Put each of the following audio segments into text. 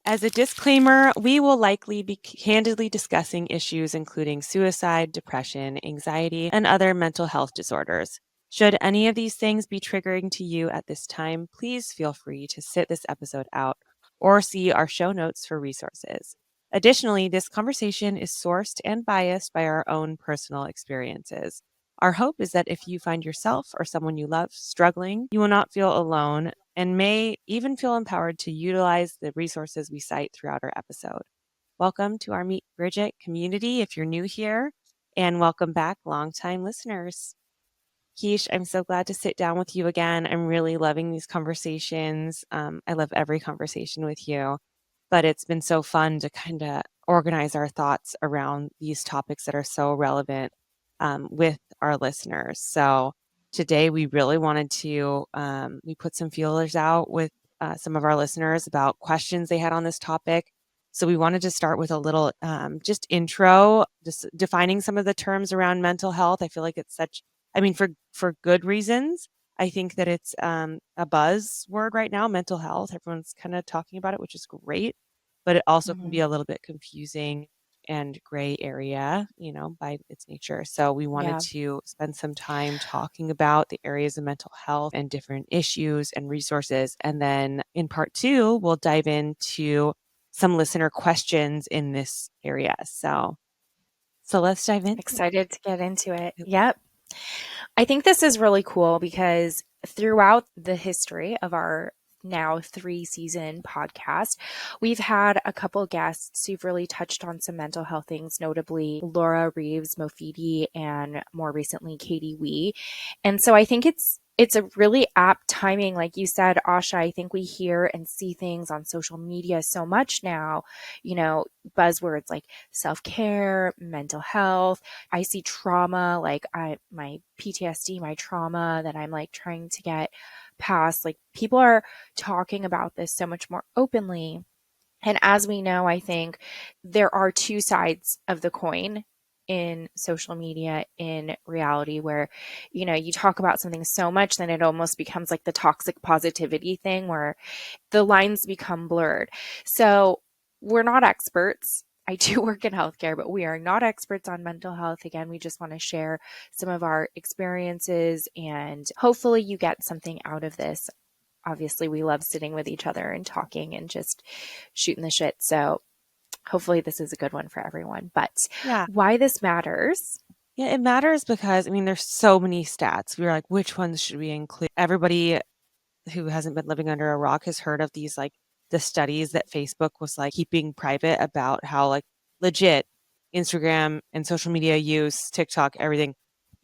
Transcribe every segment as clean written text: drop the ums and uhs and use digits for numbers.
As a disclaimer, we will likely be candidly discussing issues including suicide, depression, anxiety, and other mental health disorders. Should any of these things be triggering to you at this time, please feel free to sit this episode out or see our show notes for resources. Additionally, this conversation is sourced and biased by our own personal experiences. Our hope is that if you find yourself or someone you love struggling, you will not feel alone and may even feel empowered to utilize the resources we cite throughout our episode. Welcome to our Meet Bridget community if you're new here, and welcome back, longtime listeners. Keshiia, I'm so glad to sit down with you again. I'm really loving these conversations. I love every conversation with you, but it's been so fun to kind of organize our thoughts around these topics that are so relevant with our listeners. So today we really wanted to, we put some feelers out with some of our listeners about questions they had on this topic. So we wanted to start with a little just intro, just defining some of the terms around mental health. I feel like it's such, I mean, for good reasons. I think that it's a buzzword right now, mental health. Everyone's kind of talking about it, which is great, but it also can be a little bit confusing and gray area, by its nature. So we wanted to spend some time talking about the areas of mental health and different issues and resources. And then in part 2, we'll dive into some listener questions in this area. So let's dive in. Excited to get into it. Yep. I think this is really cool because throughout the history of our now 3-season podcast, we've had a couple guests who've really touched on some mental health things, notably Laura Reeves Mofidi and more recently Katie Wee. And so I think it's a really apt timing. Like you said, Asha, I think we hear and see things on social media so much now, buzzwords like self-care, mental health. I see trauma, like my PTSD, my trauma that I'm like trying to get past. Like people are talking about this so much more openly. And as we know, I think there are two sides of the coin in social media, in reality, where, you talk about something so much, then it almost becomes like the toxic positivity thing where the lines become blurred. So we're not experts. I do work in healthcare, but we are not experts on mental health. Again, we just want to share some of our experiences and hopefully you get something out of this. Obviously, we love sitting with each other and talking and just shooting the shit. So hopefully this is a good one for everyone. But why this matters. Yeah, it matters because, there's so many stats. We were like, which ones should we include? Everybody who hasn't been living under a rock has heard of these, like the studies that Facebook was like keeping private about how like legit Instagram and social media use, TikTok, everything,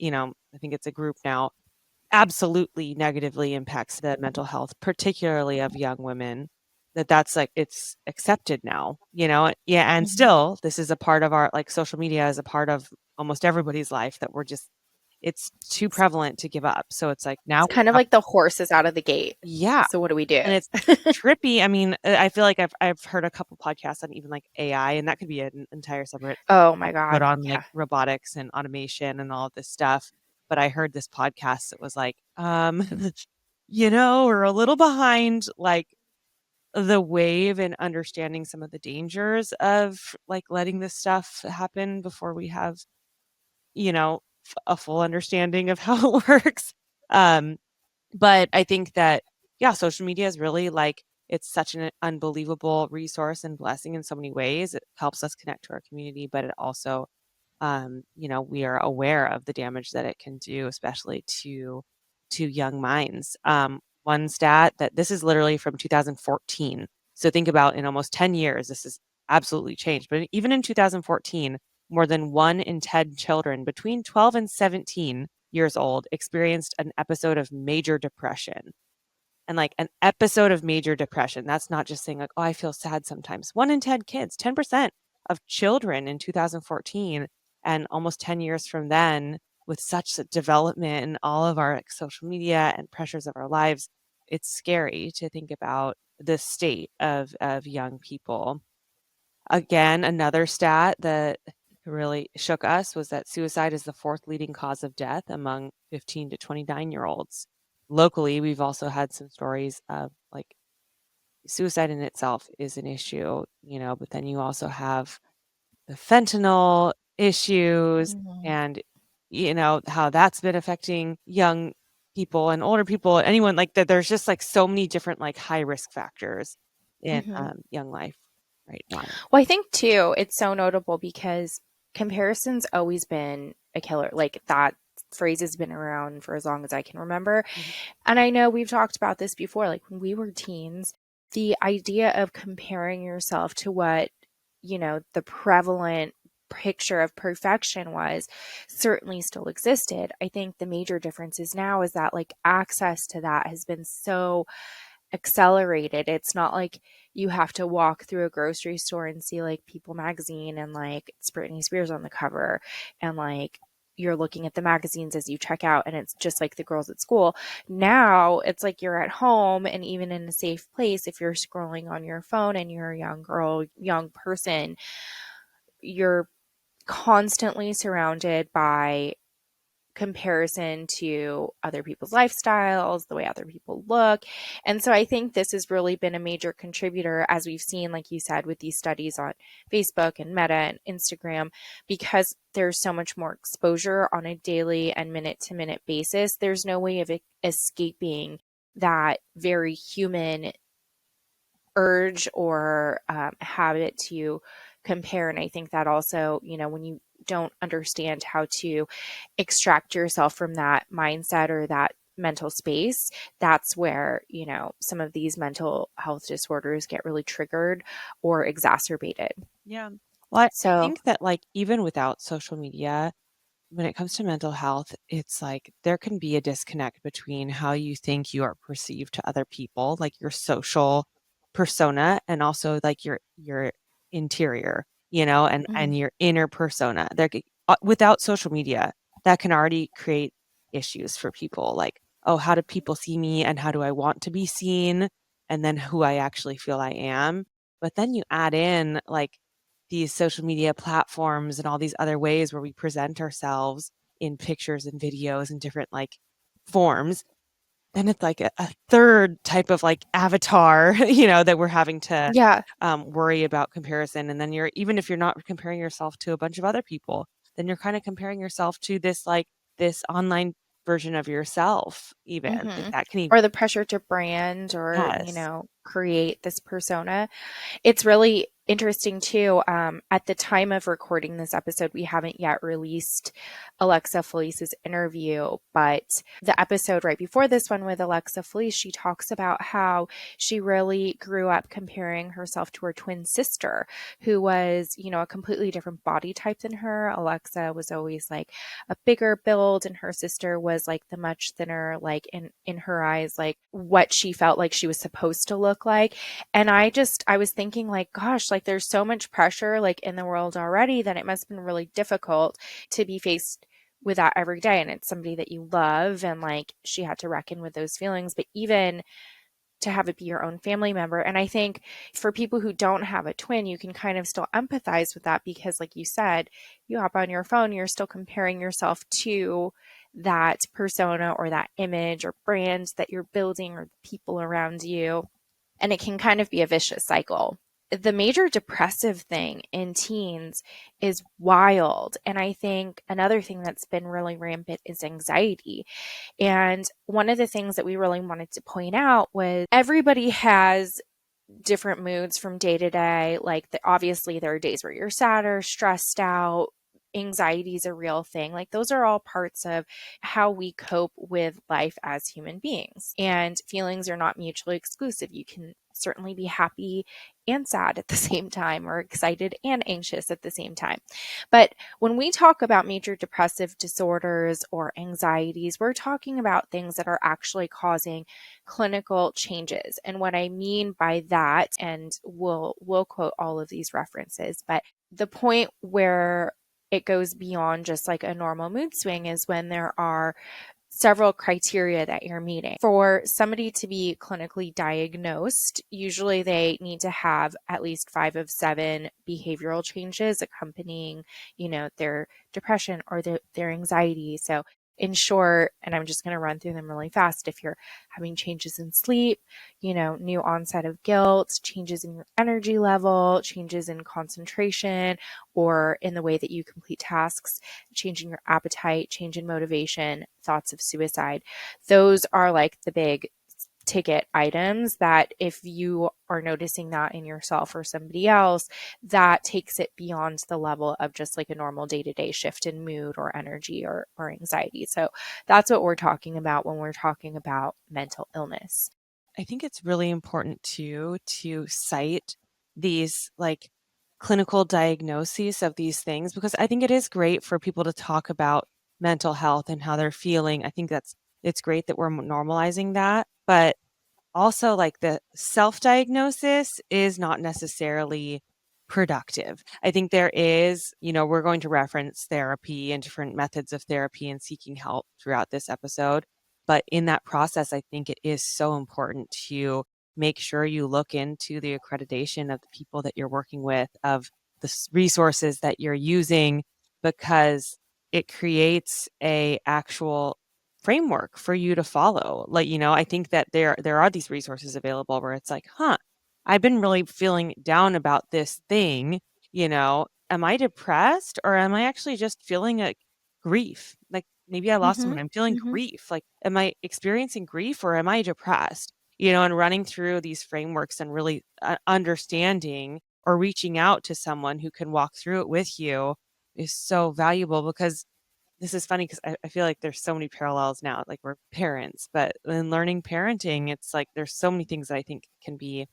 I think it's a group now, absolutely negatively impacts the mental health, particularly of young women. That's like, it's accepted now, and still this is a part of our, like, social media is a part of almost everybody's life that it's too prevalent to give up. So it's like now it's kind of like the horse is out of the gate. Yeah. So what do we do? And it's trippy. I feel like I've heard a couple podcasts on even like AI, and that could be an entire separate Oh my God. put on like robotics and automation and all of this stuff. But I heard this podcast that was like, we're a little behind like the wave and understanding some of the dangers of like letting this stuff happen before we have, a full understanding of how it works. But I think that, social media is really like, it's such an unbelievable resource and blessing in so many ways. It helps us connect to our community, but it also, we are aware of the damage that it can do, especially to young minds. One stat that this is literally from 2014. So think about, in almost 10 years, this has absolutely changed. But even in 2014, more than 1 in 10 children between 12 and 17 years old experienced an episode of major depression. And like an episode of major depression, that's not just saying like, oh, I feel sad sometimes. 1 in 10 kids, 10% of children in 2014, and almost 10 years from then, with such development in all of our like, social media and pressures of our lives, it's scary to think about the state of young people. Again, another stat that really shook us was that suicide is the 4th leading cause of death among 15 to 29-year-olds. Locally, we've also had some stories of like suicide in itself is an issue, but then you also have the fentanyl issues Mhm. and, how that's been affecting young people and older people, anyone like that. There's just like so many different like high risk factors in Mhm. young life right now. Well, I think too, it's so notable because comparison's always been a killer. Like that phrase has been around for as long as I can remember. Mhm. And I know we've talked about this before, like when we were teens, the idea of comparing yourself to what, the prevalent picture of perfection was certainly still existed. I think the major difference is now is that like access to that has been so accelerated. It's not like you have to walk through a grocery store and see like People magazine and like it's Britney Spears on the cover and like you're looking at the magazines as you check out and it's just like the girls at school. Now it's like you're at home and even in a safe place, if you're scrolling on your phone and you're a young girl, young person, you're constantly surrounded by comparison to other people's lifestyles, the way other people look. And so I think this has really been a major contributor, as we've seen, like you said, with these studies on Facebook and Meta and Instagram, because there's so much more exposure on a daily and minute to minute basis. There's no way of escaping that very human urge or habit to compare. And I think that also, when you don't understand how to extract yourself from that mindset or that mental space, that's where, some of these mental health disorders get really triggered or exacerbated. Yeah. Well, I So, think that like even without social media, when it comes to mental health, it's like there can be a disconnect between how you think you are perceived to other people, like your social persona, and also like your interior, and mhm, your inner persona. Without social media, that can already create issues for people. Like, oh, how do people see me, and how do I want to be seen, and then who I actually feel I am. But then you add in like these social media platforms and all these other ways where we present ourselves in pictures and videos and different like forms, then it's like a third type of like avatar, that we're having to yeah. worry about comparison. And then even if you're not comparing yourself to a bunch of other people, then you're kind of comparing yourself to this online version of yourself, even like Hmm. that can even, Or the pressure to brand or, yes. create this persona. It's really interesting too. At the time of recording this episode, we haven't yet released Alexa Felice's interview, but the episode right before this one with Alexa Felice, she talks about how she really grew up comparing herself to her twin sister, who was, a completely different body type than her. Alexa was always like a bigger build, and her sister was like the much thinner, like in her eyes, like what she felt like she was supposed to look like. And I was thinking like, gosh, like there's so much pressure like in the world already that it must have been really difficult to be faced with that every day. And it's somebody that you love. And like she had to reckon with those feelings, but even to have it be your own family member. And I think for people who don't have a twin, you can kind of still empathize with that because, like you said, you hop on your phone, you're still comparing yourself to that persona or that image or brand that you're building or the people around you. And it can kind of be a vicious cycle. The major depressive thing in teens is wild. And I think another thing that's been really rampant is anxiety. And one of the things that we really wanted to point out was everybody has different moods from day to day. Like, obviously, there are days where you're sad or stressed out. Anxiety is a real thing. Like, those are all parts of how we cope with life as human beings. And feelings are not mutually exclusive. You can certainly be happy and sad at the same time, or excited and anxious at the same time. But when we talk about major depressive disorders or anxieties, we're talking about things that are actually causing clinical changes. And what I mean by that, and we'll quote all of these references, but the point where it goes beyond just like a normal mood swing is when there are several criteria that you're meeting. For somebody to be clinically diagnosed, usually they need to have at least 5 of 7 behavioral changes accompanying, their depression or their anxiety. So In short, and I'm just going to run through them really fast. If you're having changes in sleep, new onset of guilt, changes in your energy level, changes in concentration or in the way that you complete tasks, changing your appetite, change in motivation, thoughts of suicide, those are like the big ticket items that if you are noticing that in yourself or somebody else, that takes it beyond the level of just like a normal day-to-day shift in mood or energy or anxiety. So that's what we're talking about when we're talking about mental illness. I think it's really important too to cite these like clinical diagnoses of these things, because I think it is great for people to talk about mental health and how they're feeling. I think it's great that we're normalizing that, but also like the self-diagnosis is not necessarily productive. I think there is, we're going to reference therapy and different methods of therapy and seeking help throughout this episode. But in that process, I think it is so important to make sure you look into the accreditation of the people that you're working with, of the resources that you're using, because it creates a actual framework for you to follow. Like, I think that there are these resources available where it's like, I've been really feeling down about this thing, am I depressed or am I actually just feeling a grief? Like maybe I lost Mm-hmm. someone, I'm feeling Mm-hmm. grief. Like, am I experiencing grief or am I depressed? And running through these frameworks and really understanding or reaching out to someone who can walk through it with you is so valuable, because this is funny because I feel like there's so many parallels now. Like, we're parents, but in learning parenting, it's like there's so many things that I think can be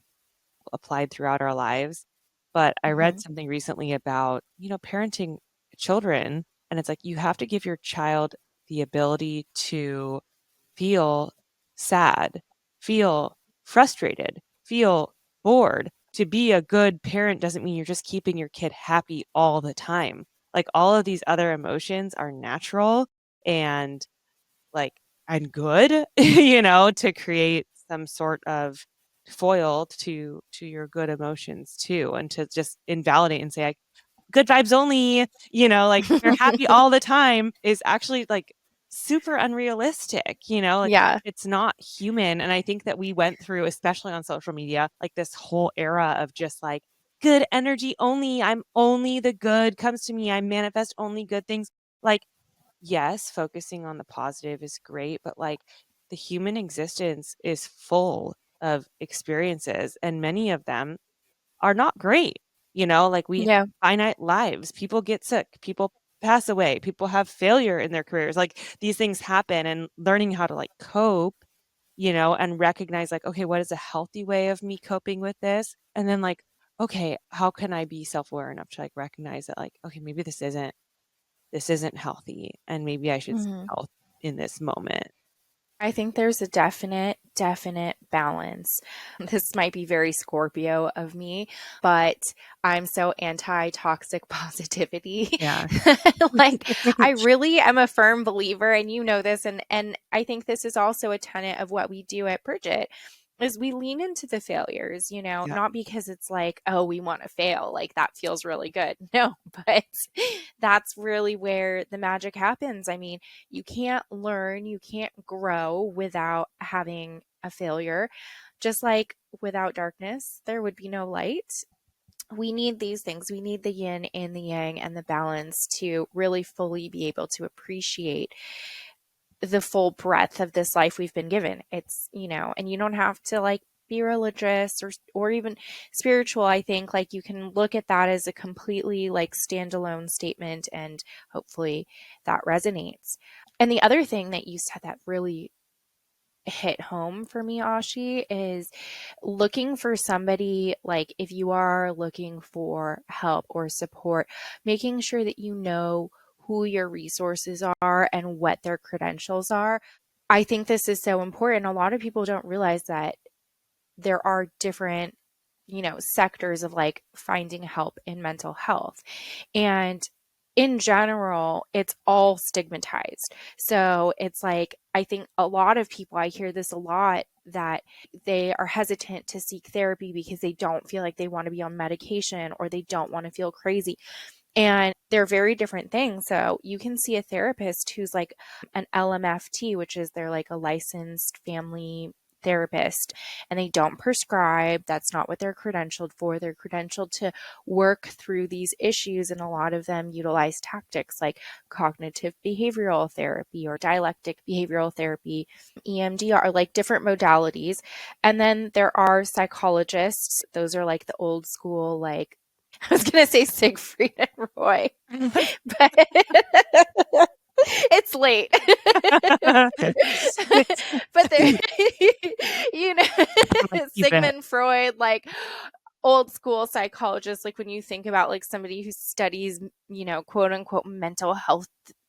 applied throughout our lives. But I read Mm-hmm. something recently about, parenting children, and it's like you have to give your child the ability to feel sad, feel frustrated, feel bored. To be a good parent doesn't mean you're just keeping your kid happy all the time. Like, all of these other emotions are natural and like and good, to create some sort of foil to your good emotions too, and to just invalidate and say like good vibes only, like they're happy all the time is actually like super unrealistic, like Yeah. it's not human. And I think that we went through, especially on social media, like this whole era of just like good energy only. I'm only the good comes to me. I manifest only good things. Like, yes, focusing on the positive is great, but like the human existence is full of experiences, and many of them are not great. Like we have Yeah. finite lives. People get sick, people pass away, people have failure in their careers. Like, these things happen, and learning how to like cope, and recognize like, okay, what is a healthy way of me coping with this? And then like, okay, how can I be self-aware enough to like recognize that like, okay, maybe this isn't healthy and maybe I should seek Mm-hmm. help in this moment. I think there's a definite balance. This might be very Scorpio of me, but I'm so anti toxic positivity. Yeah. Like, I really am a firm believer, and you know this, and I think this is also a tenet of what we do at Bridget. Is we lean into the failures, Yeah. not because it's like, oh, we want to fail, like that feels really good. No, but that's really where the magic happens. I mean, you can't learn, you can't grow without having a failure. Just like without darkness, there would be no light. We need these things. We need the yin and the yang and the balance to really fully be able to appreciate the full breadth of this life we've been given. It's, and you don't have to like be religious or even spiritual. I think like you can look at that as a completely like standalone statement, and hopefully that resonates. And the other thing that you said that really hit home for me, Ashi, is looking for somebody, like if you are looking for help or support, making sure that you know who your resources are and what their credentials are. I think this is so important. A lot of people don't realize that there are different, sectors of like finding help in mental health. And in general, it's all stigmatized. So it's like, I think a lot of people, I hear this a lot, that they are hesitant to seek therapy because they don't feel like they want to be on medication or they don't want to feel crazy. And they're very different things. So you can see a therapist who's like an LMFT, which is they're like a licensed family therapist, and they don't prescribe. That's not what they're credentialed for. They're credentialed to work through these issues, and a lot of them utilize tactics like cognitive behavioral therapy or dialectic behavioral therapy, EMDR, like different modalities. And then there are psychologists. Those are like the old school, like I was going to say Siegfried and Roy, but it's late. But they're, you know, Keep it. Sigmund Freud, like old school psychologists, like when you think about like somebody who studies, quote unquote mental health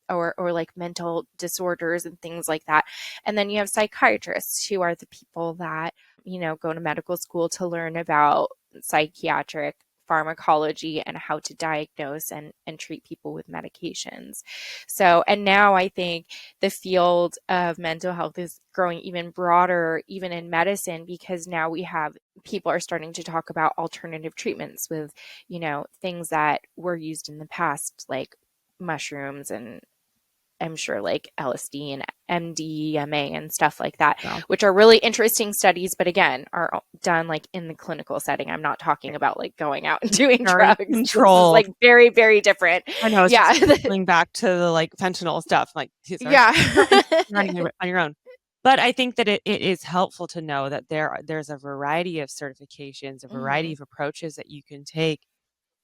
or like mental disorders and things like that. And then you have psychiatrists who are the people that, go to medical school to learn about psychiatric pharmacology and how to diagnose and treat people with medications. So, and now I think the field of mental health is growing even broader, even in medicine, because now we have people are starting to talk about alternative treatments with, things that were used in the past, like mushrooms and I'm sure like LSD and MDMA and stuff like that, Wow. which are really interesting studies, but again, are done like in the clinical setting. I'm not talking about like going out and doing Very drugs. This is controlled. like very, very different. I know, it's Yeah. just going back to the like fentanyl stuff, like sorry, Yeah. running on your own. But I think that it is helpful to know that there's a variety of certifications, a variety Mhm. of approaches that you can take.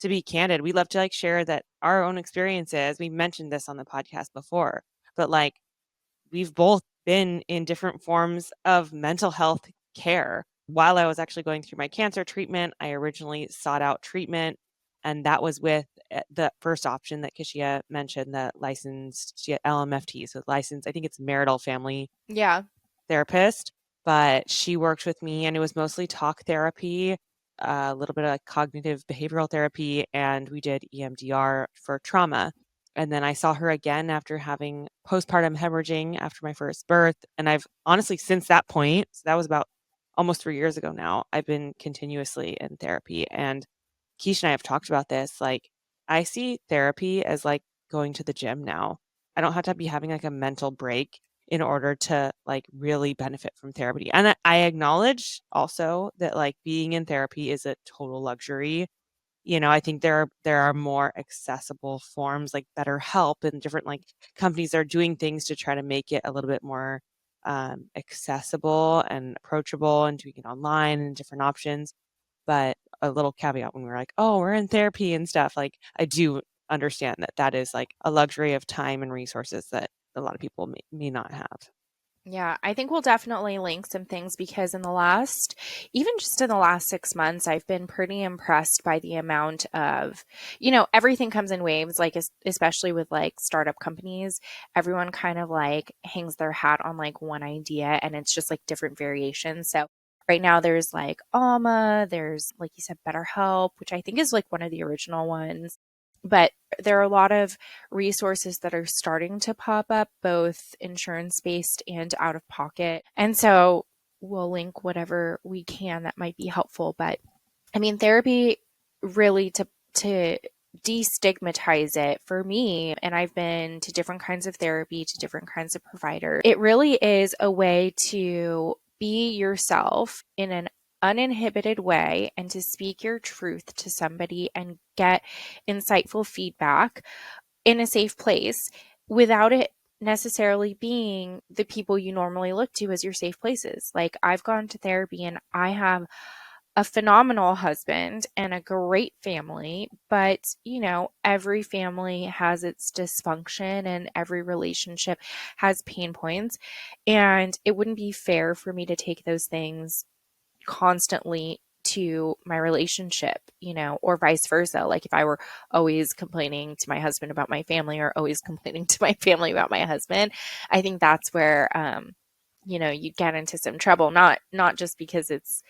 To be candid, we love to like share that our own experiences. We mentioned this on the podcast before, but like we've both been in different forms of mental health care. While I was actually going through my cancer treatment, I originally sought out treatment, and that was with the first option that Keshiia mentioned, the licensed LMFT, so licensed, I think it's marital family Yeah. therapist, but she worked with me and it was mostly talk therapy, a little bit of like cognitive behavioral therapy, and we did EMDR for trauma. And then I saw her again after having postpartum hemorrhaging after my first birth. And I've honestly, since that point, so that was about almost 3 years ago now, I've been continuously in therapy. And Keshiia and I have talked about this. Like, I see therapy as like going to the gym now. I don't have to be having like a mental break in order to like really benefit from therapy. And I acknowledge also that like being in therapy is a total luxury. I think there are more accessible forms like BetterHelp and different like companies are doing things to try to make it a little bit more accessible and approachable and doing it online and different options. But a little caveat when we're like, oh, we're in therapy and stuff, like I do understand that that is like a luxury of time and resources that a lot of people may not have. Yeah, I think we'll definitely link some things because even just in the last 6 months, I've been pretty impressed by the amount of, everything comes in waves, like especially with like startup companies, everyone kind of like hangs their hat on like one idea and it's just like different variations. So right now there's like Alma, there's like you said, BetterHelp, which I think is like one of the original ones. But there are a lot of resources that are starting to pop up, both insurance based and out of pocket. And so we'll link whatever we can that might be helpful. But I mean, therapy really to destigmatize it for me, and I've been to different kinds of therapy, to different kinds of providers. It really is a way to be yourself in an uninhibited way and to speak your truth to somebody and get insightful feedback in a safe place without it necessarily being the people you normally look to as your safe places. Like I've gone to therapy and I have a phenomenal husband and a great family, but every family has its dysfunction and every relationship has pain points. And it wouldn't be fair for me to take those things constantly to my relationship, or vice versa. Like if I were always complaining to my husband about my family or always complaining to my family about my husband, I think that's where, you get into some trouble, not just because it's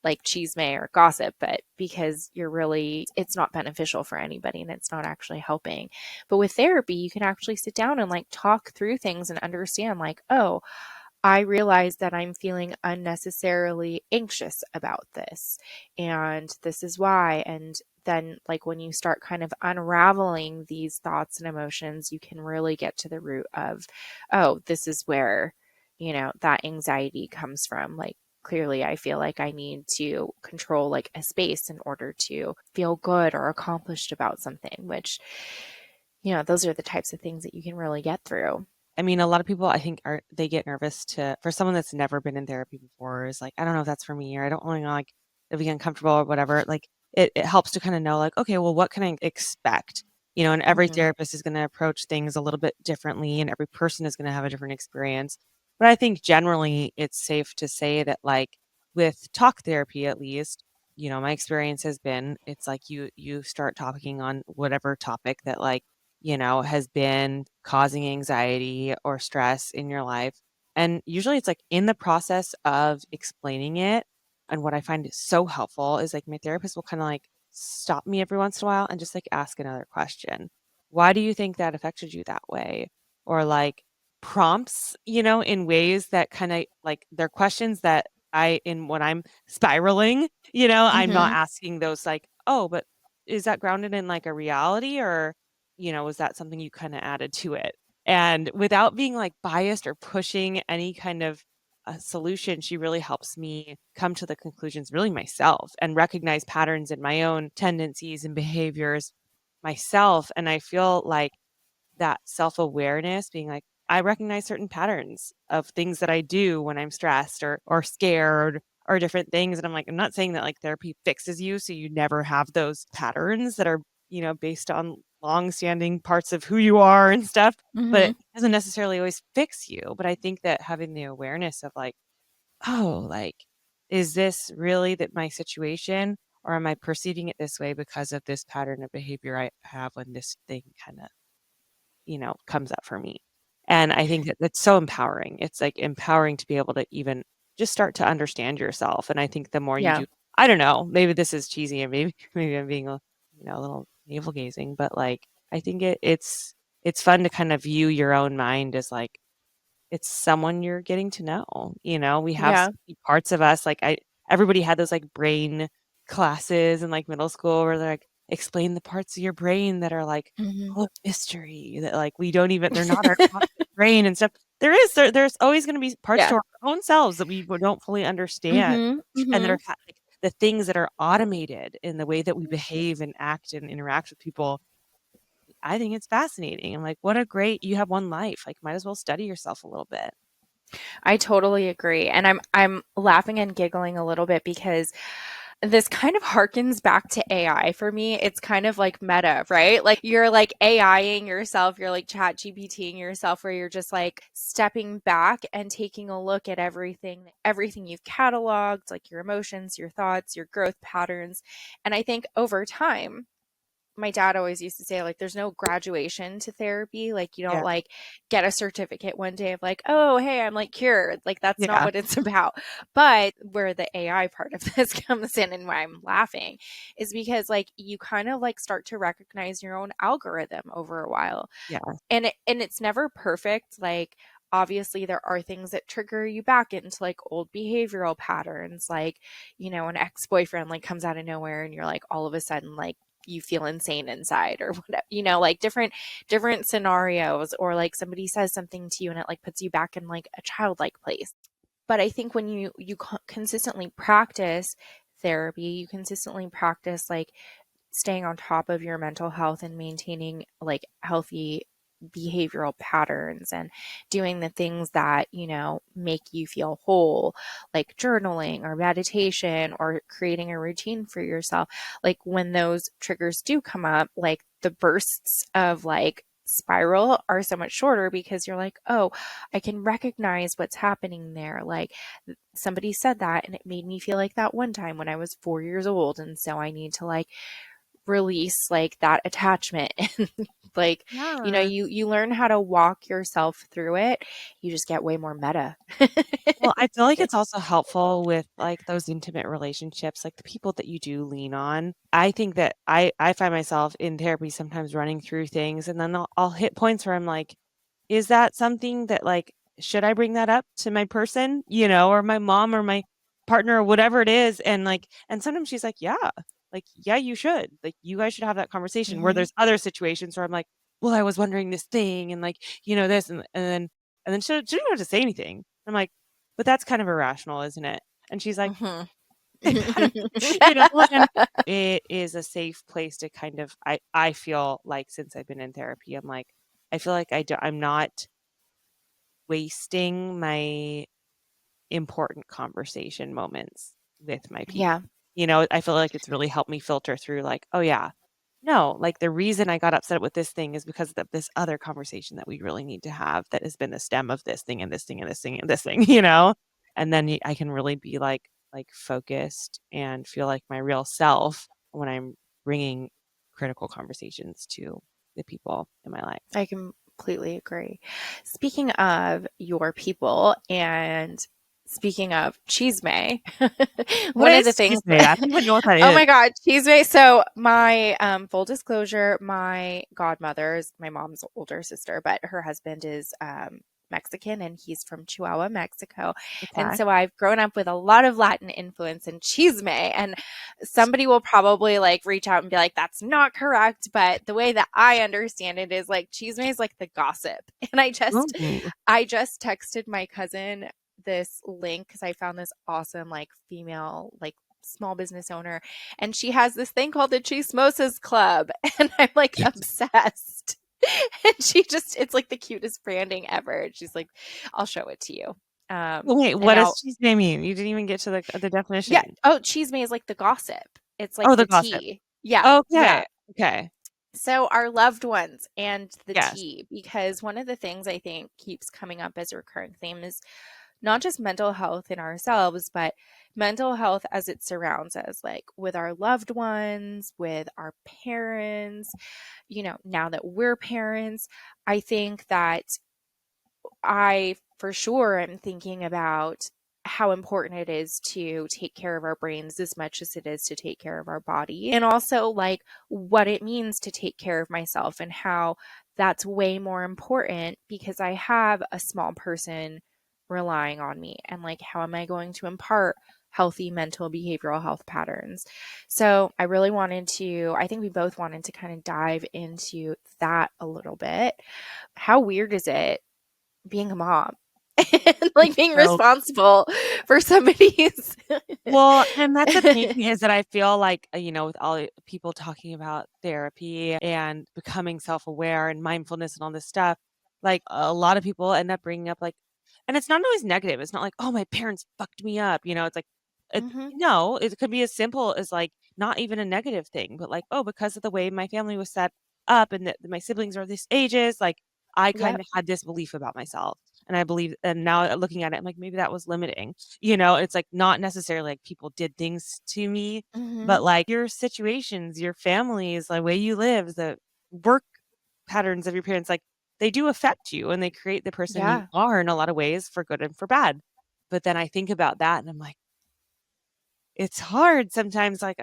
like chisme or gossip, but because it's not beneficial for anybody and it's not actually helping. But with therapy, you can actually sit down and like talk through things and understand like, oh, I realize that I'm feeling unnecessarily anxious about this, and this is why, and then like when you start kind of unraveling these thoughts and emotions, you can really get to the root of, oh, this is where, that anxiety comes from. Like, clearly I feel like I need to control like a space in order to feel good or accomplished about something, which, those are the types of things that you can really get through. I mean, a lot of people, I think, they get nervous for someone that's never been in therapy before is like, I don't know if that's for me, or I don't want to like be uncomfortable or whatever. Like it helps to kind of know like, okay, well, what can I expect? And every Mhm. therapist is going to approach things a little bit differently, and every person is going to have a different experience. But I think generally it's safe to say that like with talk therapy, at least, my experience has been it's like you start talking on whatever topic that like has been causing anxiety or stress in your life. And usually it's like in the process of explaining it. And what I find is so helpful is like my therapist will kind of like stop me every once in a while and just like ask another question. Why do you think that affected you that way? Or like prompts, in ways that kind of like they're questions that in when I'm spiraling, I'm not Mhm. asking those like, oh, but is that grounded in like a reality or was that something you kind of added to it? And without being like biased or pushing any kind of a solution, she really helps me come to the conclusions really myself and recognize patterns in my own tendencies and behaviors myself. And I feel like that self-awareness being like, I recognize certain patterns of things that I do when I'm stressed or scared or different things. And I'm like, I'm not saying that like therapy fixes you so you never have those patterns that are, based on long-standing parts of who you are and stuff, but it Mhm. doesn't necessarily always fix you. But I think that having the awareness of like, oh, like, is this really that my situation or am I perceiving it this way because of this pattern of behavior I have when this thing kind of comes up for me. And I think that that's so empowering. It's like empowering to be able to even just start to understand yourself. And I think the more you Yeah. do, I don't know, maybe this is cheesy and maybe maybe I'm being a little navel gazing, but like I think it's fun to kind of view your own mind as like it's someone you're getting to know. We have so Yeah. many parts of us. Like everybody had those like brain classes in like middle school where they're like explain the parts of your brain that are like Mhm. full of mystery that like we don't even they're not our conscious brain and stuff. There's always going to be parts Yeah. to our own selves that we don't fully understand Mhm. and that are Mhm. like the things that are automated in the way that we behave and act and interact with people. I think it's fascinating. I'm like, what a great you have one life. Like might as well study yourself a little bit. I totally agree. And I'm laughing and giggling a little bit because this kind of harkens back to AI for me. It's kind of like meta, right? Like you're like AIing yourself, you're like chat GPTing yourself where you're just like stepping back and taking a look at everything you've cataloged, like your emotions, your thoughts, your growth patterns. And I think over time, my dad always used to say like there's no graduation to therapy, like you don't Yeah. like get a certificate one day of like, oh hey, I'm like cured, like that's not Yeah. what it's about. But where the AI part of this comes in and why I'm laughing is because like you kind of like start to recognize your own algorithm over a while, Yeah. and it's never perfect. Like obviously there are things that trigger you back into like old behavioral patterns, like an ex-boyfriend like comes out of nowhere and you're like all of a sudden like you feel insane inside or whatever, like different scenarios, or like somebody says something to you and it like puts you back in like a childlike place. But I think when you consistently practice therapy, you consistently practice like staying on top of your mental health and maintaining like healthy behavioral patterns and doing the things that, make you feel whole, like journaling or meditation or creating a routine for yourself. Like when those triggers do come up, like the bursts of like spiral are so much shorter because you're like, oh, I can recognize what's happening there. Like somebody said that and it made me feel like that one time when I was 4 years old. And so I need to like release like that attachment and like Yeah. you learn how to walk yourself through it. You just get way more meta. Well, I feel like it's also helpful with like those intimate relationships, like the people that you do lean on. I think that I find myself in therapy sometimes running through things and then I'll hit points where I'm like, is that something that like should I bring that up to my person, or my mom or my partner or whatever it is? And like and sometimes she's like, yeah. like, yeah, you should. Like, you guys should have that conversation. Where Mhm. there's other situations where I'm like, well, I was wondering this thing and like, this and then she didn't have to say anything. I'm like, but that's kind of irrational, isn't it? And she's like, Mhm. and it is a safe place to kind of, I feel like since I've been in therapy, I'm like, I feel like I'm not wasting my important conversation moments with my people. Yeah, I feel like it's really helped me filter through like, oh yeah, no, like the reason I got upset with this thing is because of this other conversation that we really need to have that has been the stem of this thing and this thing and this thing and this thing, And then I can really be like focused and feel like my real self when I'm bringing critical conversations to the people in my life. I completely agree. Speaking of your people and speaking of Cheesemay, What one of the is things, chisme? I don't even know what that oh is. my God, Cheesemay. So my full disclosure, my godmother is my mom's older sister, but her husband is Mexican and he's from Chihuahua, Mexico. And Okay. so I've grown up with a lot of Latin influence in Cheesemay. And somebody will probably like reach out and be like, that's not correct. But the way that I understand it is like Cheesemay is like the gossip. And Ooh. I just texted my cousin this link because I found this awesome like female like small business owner and she has this thing called the Chismosas Club and I'm like obsessed. And it's like the cutest branding ever. She's like, I'll show it to you. Wait, And what does now, chisme mean? You didn't even get to the yeah. definition. Oh, Chisme is like the gossip. It's Oh, like the the gossip. tea. Yeah. Yeah. Okay. Okay. So our loved ones and the Yes. tea, because one of the things I think keeps coming up as a recurring theme is not just mental health in ourselves, but mental health as it surrounds us, like with our loved ones, with our parents, now that we're parents. I think that I for sure am thinking about how important it is to take care of our brains as much as it is to take care of our body. And also, like, what it means to take care of myself and how that's way more important because I have a small person relying on me. And, like, how am I going to impart healthy mental behavioral health patterns? So, I think we both wanted to kind of dive into that a little bit. How weird is it being a mom and like being So, responsible for somebody's well, and that's the thing is that I feel like, with all the people talking about therapy and becoming self-aware and mindfulness and all this stuff, like a lot of people end up bringing up like, and it's not always negative. It's not like, oh, my parents fucked me up. It's like, Mhm. no, it could be as simple as like not even a negative thing, but like, oh, because of the way my family was set up and that my siblings are this ages, like I kind Yep. of had this belief about myself. And I believe, and now looking at it, I'm like, maybe that was limiting. It's like not necessarily like people did things to me, Mhm. but like your situations, your families, the way you live, the work patterns of your parents, like they do affect you and they create the person you Yeah. are in a lot of ways for good and for bad. But then I think about that and I'm like, it's hard sometimes, like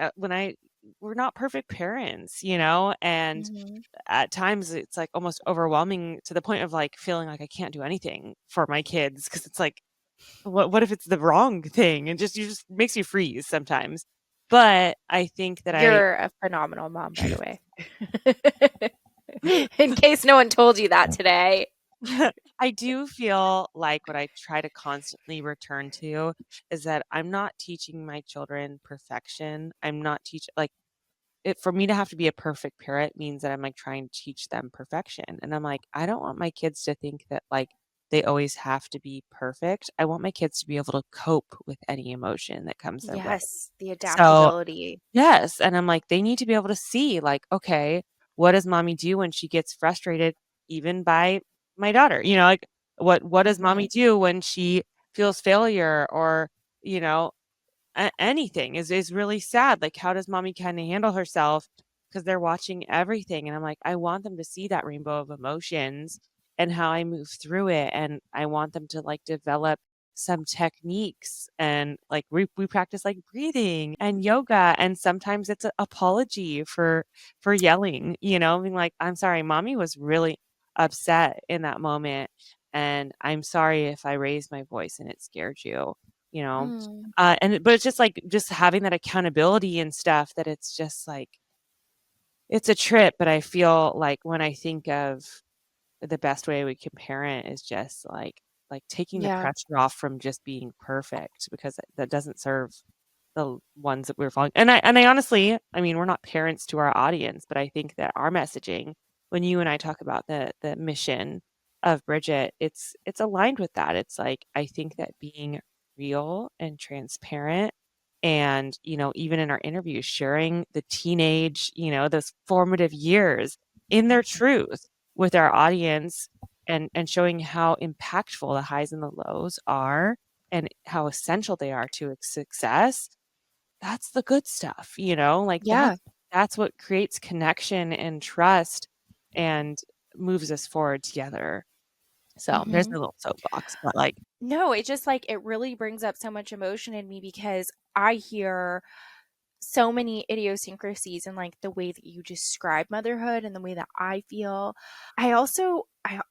we're not perfect parents, and Mhm. at times it's like almost overwhelming to the point of like feeling like I can't do anything for my kids because it's like what if it's the wrong thing? And just you just makes you freeze sometimes. But I think that You're a phenomenal mom, by the way. In case no one told you that today. I do feel like what I try to constantly return to is that I'm not teaching my children perfection. I'm not teaching like it for me to have to be a perfect parent means that I'm like trying to teach them perfection. And I'm like, I don't want my kids to think that like they always have to be perfect. I want my kids to be able to cope with any emotion that comes their way. Yes, the So, adaptability. yes, and I'm like, they need to be able to see like, okay, what does mommy do when she gets frustrated even by my daughter? Like what does mommy Mhm. do when she feels failure or, you know, anything is really sad. Like, how does mommy kind of handle herself? Because they're watching everything, and I'm like, I want them to see that rainbow of emotions and how I move through it, and I want them to like develop some techniques and like we practice like breathing and yoga and sometimes it's an apology for yelling being like I'm sorry mommy was really upset in that moment and I'm sorry if I raised my voice and it scared you Mm. But it's just like just having that accountability and stuff that it's just like it's a trip. But I feel like when I think of the best way we can parent is just like taking the Yeah. pressure off from just being perfect, because that doesn't serve the ones that we're following. And I honestly, I mean, we're not parents to our audience, but I think that our messaging, when you and I talk about the mission of Bridget, it's aligned with that. It's like I think that being real and transparent, and even in our interviews, sharing the teenage, those formative years in their truth with our audience, and showing how impactful the highs and the lows are and how essential they are to success. That's the good stuff, like Yeah. that's what creates connection and trust and moves us forward together. So there's Hmm. a little soapbox, but like, No, it just like it really brings up so much emotion in me because I hear so many idiosyncrasies in like the way that you describe motherhood and the way that I feel. I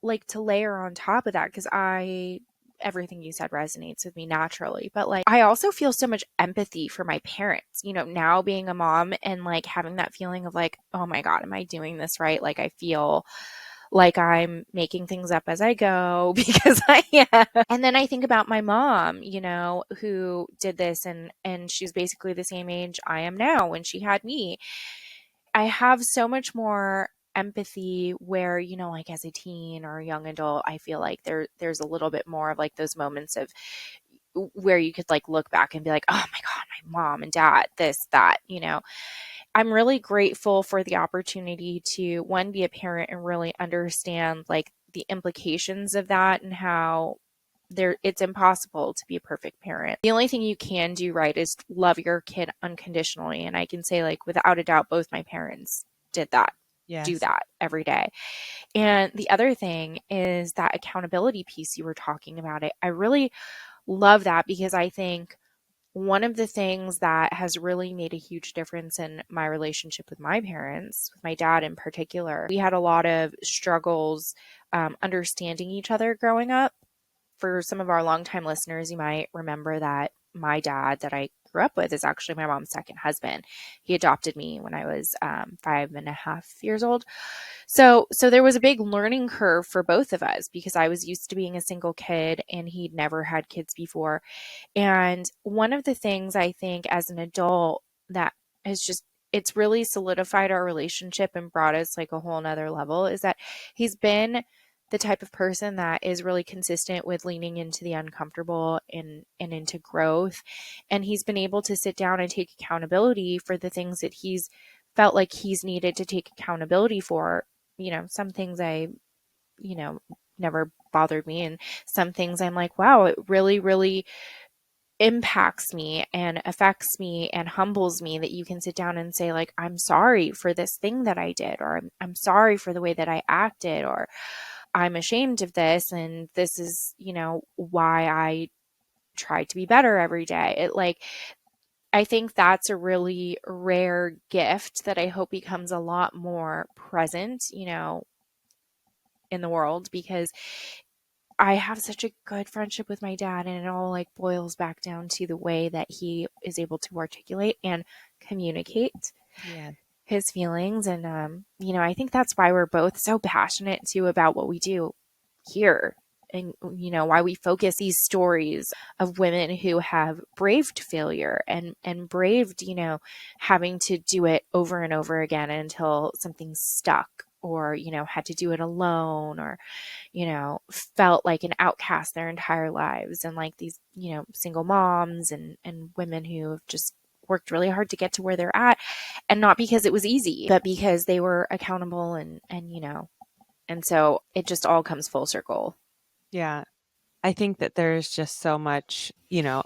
like to layer on top of that because I everything you said resonates with me naturally, but like I also feel so much empathy for my parents, now being a mom and like having that feeling of like, oh my God, am I doing this right? Like I feel like I'm making things up as I go because I am. And then I think about my mom, who did this and she's basically the same age I am now when she had me. I have so much more empathy where, like as a teen or a young adult, I feel like there's a little bit more of like those moments of where you could like look back and be like, "Oh my God, my mom and dad, this, that." I'm really grateful for the opportunity to one be a parent and really understand like the implications of that and how it's impossible to be a perfect parent. The only thing you can do right is love your kid unconditionally, and I can say like without a doubt both my parents did that. Do yes. that every day. And the other thing is that accountability piece you were talking about. I really love that because I think one of the things that has really made a huge difference in my relationship with my parents, with my dad in particular, we had a lot of struggles understanding each other growing up. For some of our longtime listeners, you might remember that my dad that I grew up with is actually my mom's second husband. He adopted me when I was 5.5 years old. So there was a big learning curve for both of us because I was used to being a single kid and he'd never had kids before. And one of the things I think as an adult that has just it's really solidified our relationship and brought us like a whole nother level is that he's been the type of person that is really consistent with leaning into the uncomfortable and into growth. And he's been able to sit down and take accountability for the things that he's felt like he's needed to take accountability for. Some things you know, never bothered me. And some things I'm like, wow, it really, really impacts me and affects me and humbles me that you can sit down and say like I'm sorry for this thing that I did, or I'm sorry for the way that I acted, or I'm ashamed of this and this is why I try to be better every day. It like I think that's a really rare gift that I hope becomes a lot more present in the world because I have such a good friendship with my dad, and it all like boils back down to the way that he is able to articulate and communicate Yeah. his feelings. And, I think that's why we're both so passionate too about what we do here. And, why we focus these stories of women who have braved failure and braved, having to do it over and over again until something's stuck or, had to do it alone or, felt like an outcast their entire lives and like these, single moms and women who have just worked really hard to get to where they're at and not because it was easy, but because they were accountable and so it just all comes full circle. Yeah. I think that there's just so much,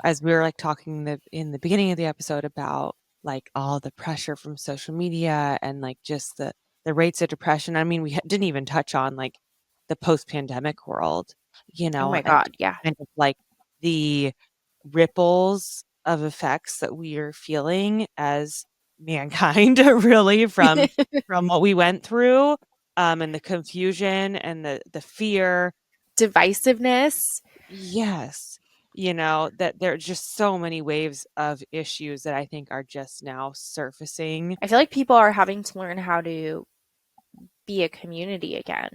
as we were like talking in the beginning of the episode about like all the pressure from social media and like just the rates of depression. I mean, we didn't even touch on like the post-pandemic world, Oh my and God. Yeah. kind of like the ripples of effects that we are feeling as mankind, really, from what we went through, and the confusion and the fear. Divisiveness. Yes. that there are just so many waves of issues that I think are just now surfacing. I feel like people are having to learn how to be a community again.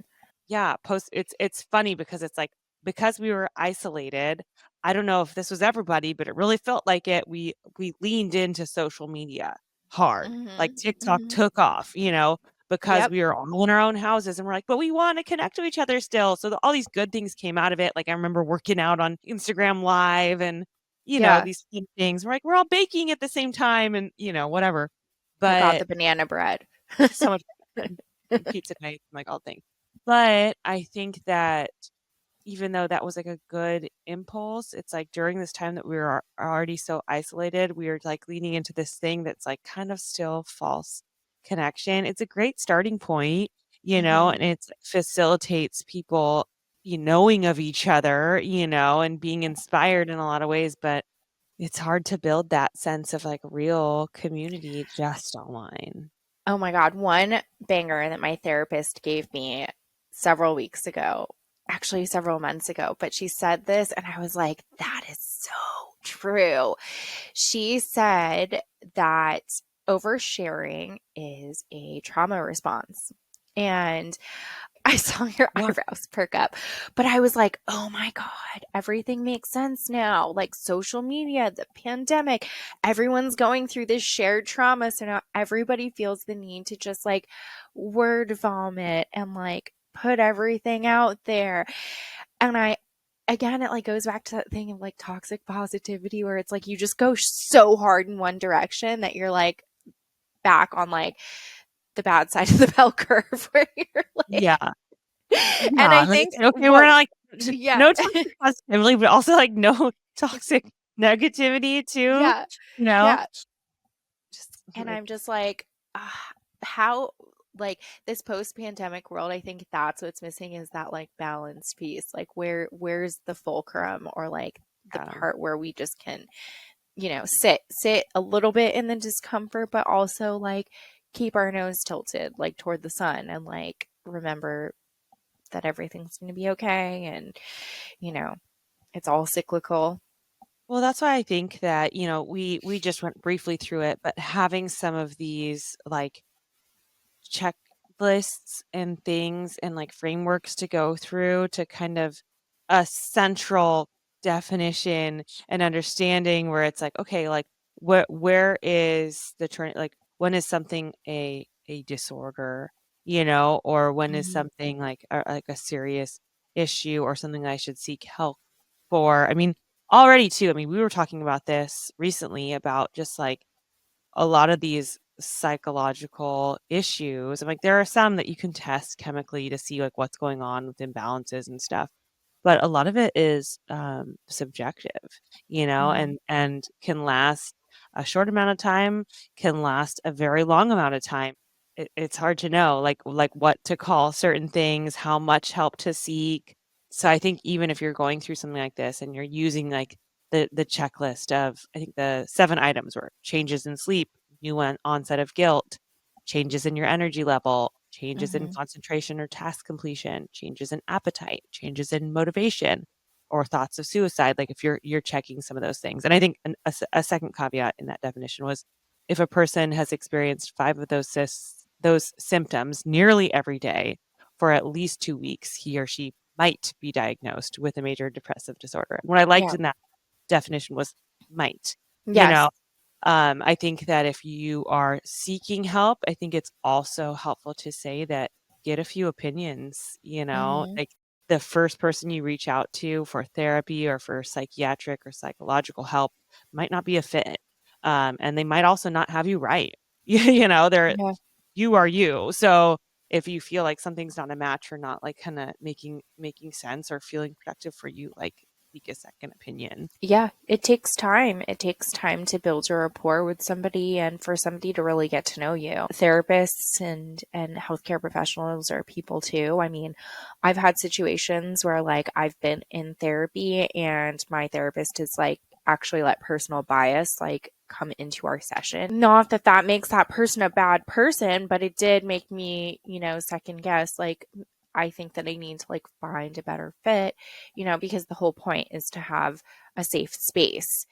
Yeah, it's funny because it's like because we were isolated, I don't know if this was everybody, but it really felt like it. We leaned into social media hard. Like Mhm. TikTok Mhm. took off, because Yep. we were all in our own houses and we're like, but we want to connect to each other still. So all these good things came out of it. Like I remember working out on Instagram Live and Yeah. these fun things. We're like, we're all baking at the same time and whatever. Oh God, But the banana bread. so much fun. And pizza night, like all things. But I think that even though that was like a good impulse, it's like during this time that we were already so isolated, we were like leaning into this thing that's like kind of still false connection. It's a great starting point, and Mhm. it facilitates people, knowing of each other, and being inspired in a lot of ways. But it's hard to build that sense of like real community just online. Oh my God, one banger that my therapist gave me several weeks ago, actually several months ago, but she said this and I was like, that is so true. She said that oversharing is a trauma response. And I saw your Yeah. eyebrows perk up, but I was like, oh my God, everything makes sense now. Like social media, the pandemic, everyone's going through this shared trauma. So now everybody feels the need to just like word vomit and like put everything out there. And again, it like goes back to that thing of like toxic positivity where it's like you just go so hard in one direction that you're like back on like the bad side of the bell curve where you're like, Yeah. and I Yeah, like, think okay, we're what, not like yeah, no toxic positivity, but also like no toxic negativity too, yeah, you know? yeah. Just And like I'm just like, how, like this post-pandemic world, I think that's what's missing is that like balanced piece. Like where's the fulcrum or like the yeah. part where we just can, sit a little bit in the discomfort, but also like keep our nose tilted like toward the sun and like remember that everything's going to be okay and, you know, it's all cyclical. Well, that's why I think that, we just went briefly through it, but having some of these like checklists and things and like frameworks to go through to kind of a central definition and understanding where it's like, okay, like where is the turn, like when is something a disorder, or when is Mhm. something like a serious issue or something I should seek help for. I mean, already too, I mean, we were talking about this recently about just like a lot of these psychological issues. I'm like, there are some that you can test chemically to see like what's going on with imbalances and stuff, but a lot of it is subjective, Mhm. and can last a short amount of time, can last a very long amount of time. It's hard to know like what to call certain things, how much help to seek. So I think even if you're going through something like this and you're using like the checklist of, I think, the 7 items were changes in sleep, new onset of guilt, changes in your energy level, changes in Mhm. concentration or task completion, changes in appetite, changes in motivation, or thoughts of suicide. Like if you're checking some of those things. And I think a second caveat in that definition was if a person has experienced 5 of those symptoms nearly every day for at least 2 weeks, he or she might be diagnosed with a major depressive disorder. And what I liked Yeah. in that definition was might. You Yes. know, I think that if you are seeking help, I think it's also helpful to say that get a few opinions, Mhm. like the first person you reach out to for therapy or for psychiatric or psychological help might not be a fit. And they might also not have you right. They're Yeah. you are you. So if you feel like something's not a match or not like kind of making sense or feeling productive for you, like seek a second opinion. Yeah, it takes time. It takes time to build a rapport with somebody and for somebody to really get to know you. Therapists and healthcare professionals are people too. I mean, I've had situations where like I've been in therapy and my therapist has like actually let personal bias like come into our session. Not that that makes that person a bad person, but it did make me, second guess like I think that I need to like find a better fit, because the whole point is to have a safe space.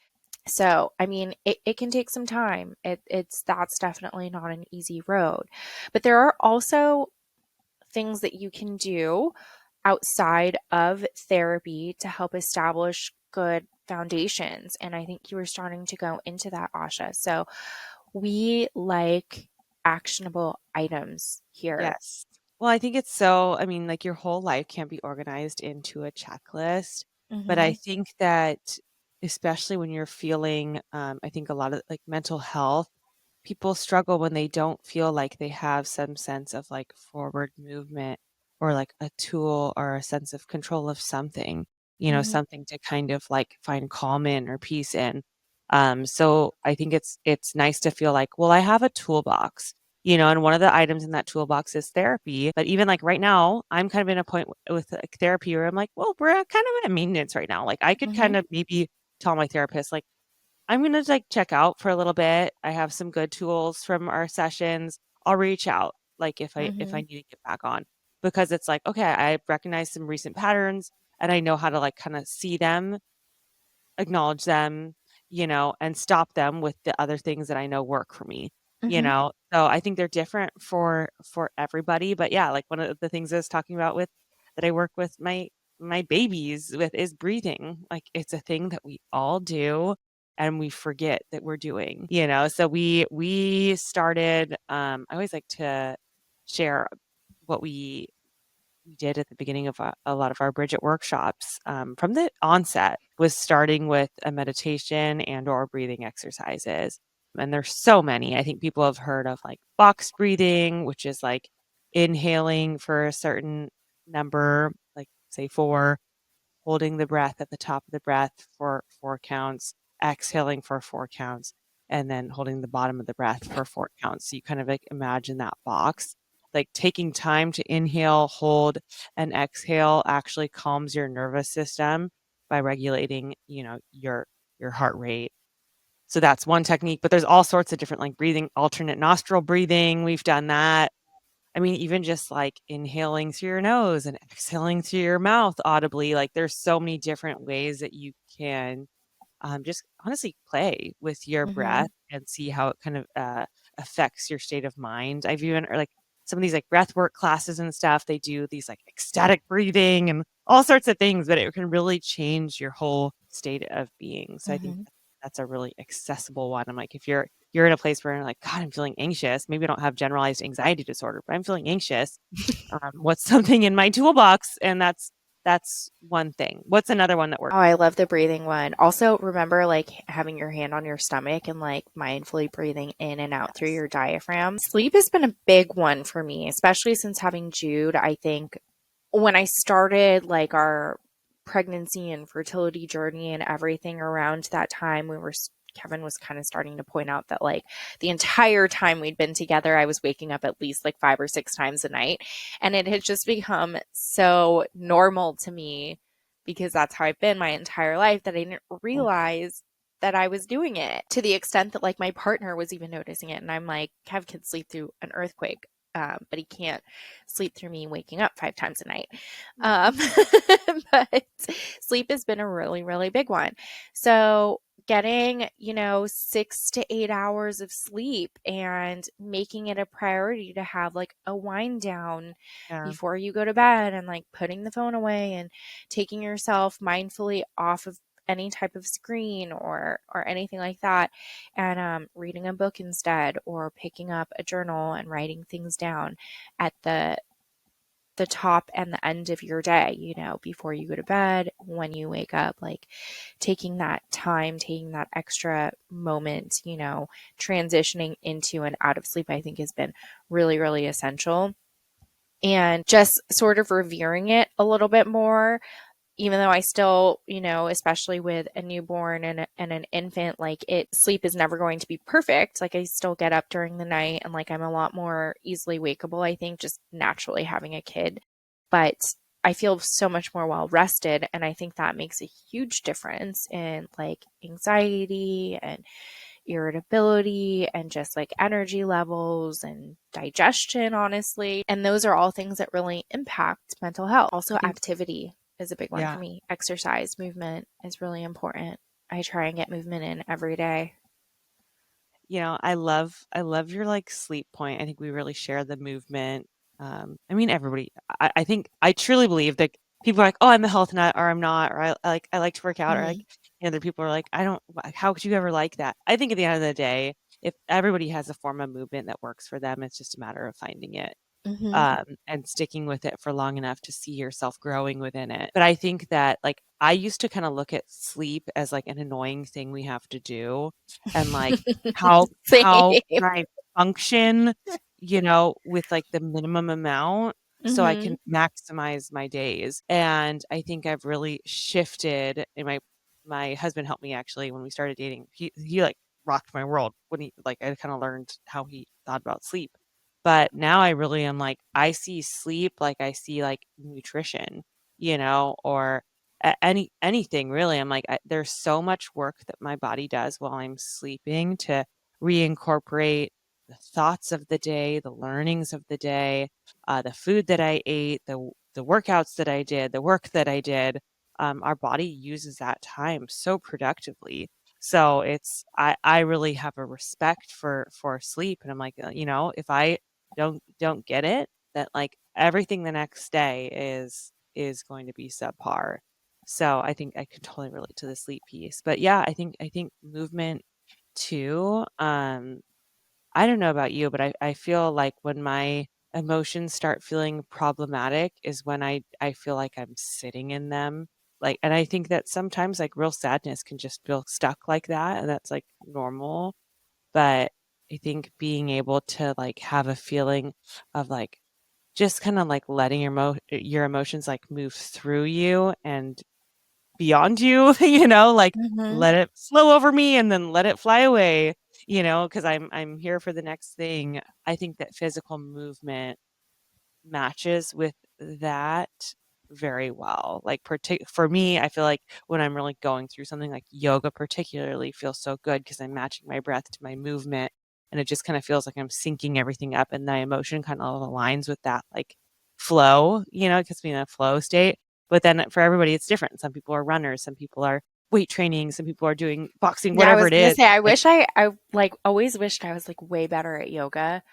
So, I mean, it can take some time. That's definitely not an easy road. But there are also things that you can do outside of therapy to help establish good foundations. And I think you were starting to go into that, Asha. So we like actionable items here. Yes. Well, I think it's so, I mean, like your whole life can't be organized into a checklist, but I Mm-hmm. think that especially when you're feeling, I think a lot of like mental health, people struggle when they don't feel like they have some sense of like forward movement or like a tool or a sense of control of something, Mm-hmm. something to kind of like find calm in or peace in. So I think it's nice to feel like, well, I have a toolbox, and one of the items in that toolbox is therapy. But even like right now, I'm kind of in a point with like therapy where I'm like, well, we're kind of at maintenance right now. Like I could Mm-hmm. kind of maybe tell my therapist, like, I'm gonna like check out for a little bit. I have some good tools from our sessions. I'll reach out like if Mm-hmm. I need to get back on because it's like, okay, I recognize some recent patterns and I know how to like kind of see them, acknowledge them, and stop them with the other things that I know work for me, Mm-hmm. So I think they're different for everybody. But yeah, like one of the things I was talking about with that I work with my babies with is breathing. Like it's a thing that we all do and we forget that we're doing, So we started I always like to share what we did at the beginning of a lot of our Bridget workshops from the onset was starting with a meditation and or breathing exercises. And there's so many. I think people have heard of like box breathing, which is like inhaling for a certain number, like say 4, holding the breath at the top of the breath for 4 counts, exhaling for 4 counts, and then holding the bottom of the breath for 4 counts. So you kind of like imagine that box. Like taking time to inhale, hold, and exhale actually calms your nervous system by regulating, your heart rate. So that's one technique, but there's all sorts of different like breathing, alternate nostril breathing. We've done that. I mean, even just like inhaling through your nose and exhaling through your mouth audibly, like there's so many different ways that you can just honestly play with your Mm-hmm. breath and see how it kind of affects your state of mind. I've even, or like some of these like breath work classes and stuff, they do these like ecstatic breathing and all sorts of things, but it can really change your whole state of being. So I think Mm-hmm. that's a really accessible one. I'm like, if you're in a place where you're like, God, I'm feeling anxious. Maybe I don't have generalized anxiety disorder, but I'm feeling anxious. What's something in my toolbox? And that's one thing. What's another one that Oh, works? I love the breathing one. Also, remember like having your hand on your stomach and like mindfully breathing in and out through Yes. your diaphragm. Sleep has been a big one for me, especially since having Jude. I think when I started like our pregnancy and fertility journey and everything around that time, Kevin was kind of starting to point out that like the entire time we'd been together, I was waking up at least like 5 or 6 times a night. And it had just become so normal to me because that's how I've been my entire life that I didn't realize that I was doing it to the extent that like my partner was even noticing it. And I'm like, Kev can sleep through an earthquake. But he can't sleep through me waking up 5 times a night. Um, but sleep has been a really, really big one. So getting, 6 to 8 hours of sleep and making it a priority to have like a wind down Yeah. before you go to bed and like putting the phone away and taking yourself mindfully off of any type of screen or anything like that, and reading a book instead, or picking up a journal and writing things down at the top and the end of your day, before you go to bed, when you wake up, like taking that time, taking that extra moment, transitioning into and out of sleep, I think has been really, really essential. And just sort of revering it a little bit more, even though I still, especially with a newborn and an infant, like sleep is never going to be perfect. Like I still get up during the night and like I'm a lot more easily wakeable, I think, just naturally having a kid. But I feel so much more well rested. And I think that makes a huge difference in like anxiety and irritability and just like energy levels and digestion, honestly. And those are all things that really impact mental health. I Also, think activity is a big one Yeah. for me. Exercise, movement is really important. I try and get movement in every day. I love your like sleep point. I think we really share the movement. I mean, everybody. I think I truly believe that people are like, oh, I'm a health nut, or I'm not, or I like to work out, or like Mhm. other people are like, I don't. How could you ever like that? I think at the end of the day, if everybody has a form of movement that works for them, it's just a matter of finding it Mhm. and sticking with it for long enough to see yourself growing within it. But I think that like I used to kind of look at sleep as like an annoying thing we have to do and like how Same. can I function, with like the minimum amount so I can Mhm. maximize my days. And I think I've really shifted and my husband helped me actually when we started dating. He like rocked my world when he like I kind of learned how he thought about sleep. But now I really am like, I see sleep like I see like nutrition, or anything really. I'm like, there's so much work that my body does while I'm sleeping to reincorporate the thoughts of the day, the learnings of the day, the food that I ate, the workouts that I did, the work that I did. Our body uses that time so productively. So I really have a respect for sleep, and I'm like, if I don't get it, that like everything the next day is going to be subpar. So I think I could totally relate to the sleep piece. But yeah, I think movement too. I don't know about you, but I feel like when my emotions start feeling problematic is when I feel like I'm sitting in them. Like, and I think that sometimes like real sadness can just feel stuck like that, and that's like normal. But I think being able to like have a feeling of like just kind of like letting your emotions like move through you and beyond you, like Mhm. let it flow over me and then let it fly away, because I'm here for the next thing. I think that physical movement matches with that very well. Like for me, I feel like when I'm really going through something like yoga particularly feels so good because I'm matching my breath to my movement and it just kind of feels like I'm syncing everything up and the emotion kind of aligns with that like flow, it gets me in a flow state. But then for everybody it's different. Some people are runners, some people are weight training, some people are doing boxing, Yeah, I whatever was it gonna is. say, I Like wish I like always wished I was like way better at yoga.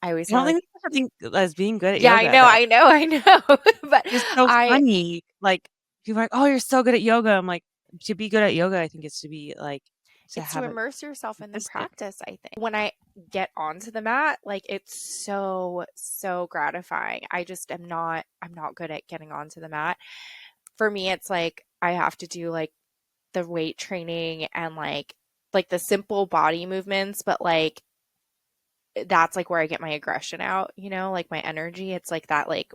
I always I feel don't like, think there's something as being good at yeah, I yoga know, though. I know, I know. But It's so I funny, like, people are like, "Oh, you're so good at yoga." I'm like, to be good at yoga, I think it's to be, like to it's to have it immerse yourself in the consistent. practice, I think. When I get onto the mat, like it's so, so gratifying. I'm not good at getting onto the mat. For me, it's like I have to do like the weight training and like the simple body movements, but like that's like where I get my aggression out, like my energy. It's like that like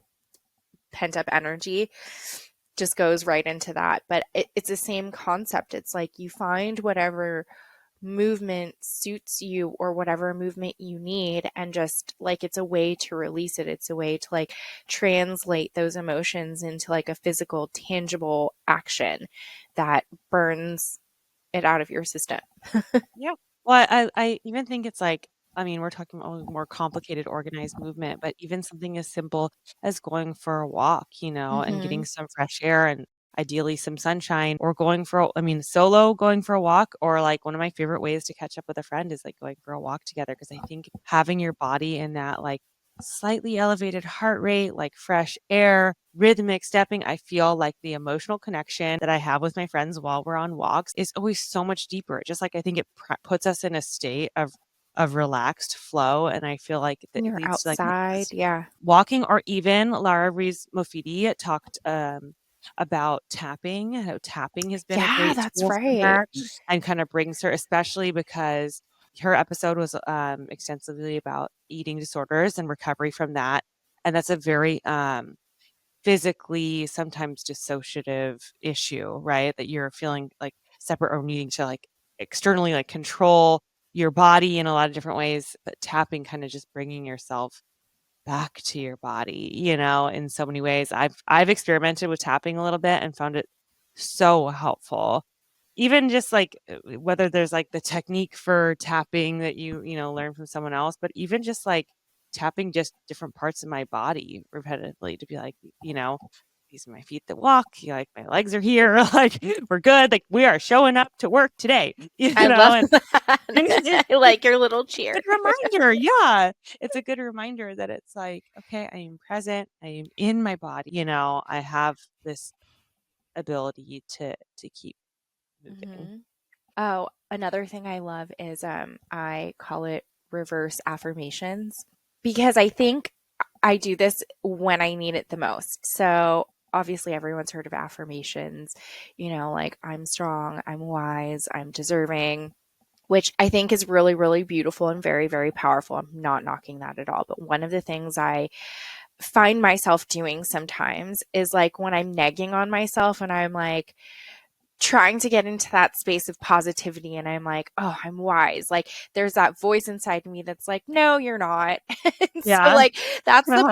pent up energy just goes right into that. But it's the same concept. It's like you find whatever movement suits you or whatever movement you need, and just like it's a way to release it. It's a way to like translate those emotions into like a physical, tangible action that burns it out of your system. Yeah. Well, I even think it's like I mean, we're talking about a more complicated organized movement, but even something as simple as going for a walk, and Mm-hmm. getting some fresh air and ideally some sunshine or going for I mean, solo going for a walk or like one of my favorite ways to catch up with a friend is like going for a walk together because I think having your body in that like slightly elevated heart rate, like fresh air, rhythmic stepping. I feel like the emotional connection that I have with my friends while we're on walks is always so much deeper. Just like I think it puts us in a state of relaxed flow, and I feel like that You're leads to like not outside. just Yeah. walking or even Lara Reese Mofidi talked about tapping. How tapping has been a Yeah, great that's tool for right. her and kind of brings her, especially because her episode was extensively about eating disorders and recovery from that. And that's a very physically sometimes dissociative issue, right? That you're feeling like separate or needing to like externally like control your body in a lot of different ways, but tapping kind of just bringing yourself back to your body, in so many ways. I've experimented with tapping a little bit and found it so helpful. Even just like whether there's like the technique for tapping that you learn from someone else, but even just like tapping just different parts of my body repetitively to be like, these are my feet that walk. Like my legs are here. Like we're good. Like we are showing up to work today. I love And that. it's I like your little a cheer. good reminder. Yeah, it's a good reminder that it's like, okay, I am present. I am in my body. I have this ability to keep moving. Mhm. Oh, another thing I love is I call it reverse affirmations because I think I do this when I need it the most. So obviously everyone's heard of affirmations, like I'm strong, I'm wise, I'm deserving, which I think is really, really beautiful and very, very powerful. I'm not knocking that at all. But one of the things I find myself doing sometimes is like when I'm negging on myself and I'm like, trying to get into that space of positivity and I'm like, "Oh, I'm wise." Like there's that voice inside me that's like, "No, you're not." And so Yeah. like that's the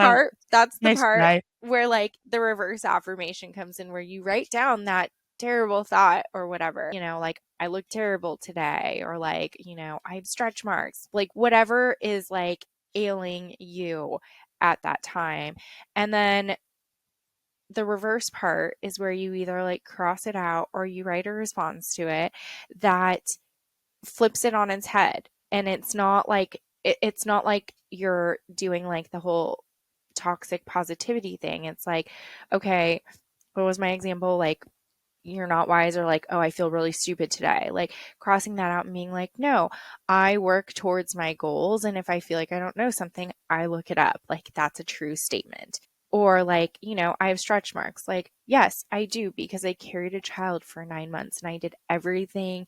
Nice part try. where like the reverse affirmation comes in where you write down that terrible thought or whatever. Like I look terrible today or like, I have stretch marks. Like whatever is like ailing you at that time. And then the reverse part is where you either like cross it out or you write a response to it that flips it on its head. And it's not like you're doing like the whole toxic positivity thing. It's like, okay, what was my example? Like, you're not wise, or like, oh, I feel really stupid today. Like crossing that out and being like, no, I work towards my goals. And if I feel like I don't know something, I look it up. Like that's a true statement. Or like, I have stretch marks. Like, yes, I do because I carried a child for 9 months and I did everything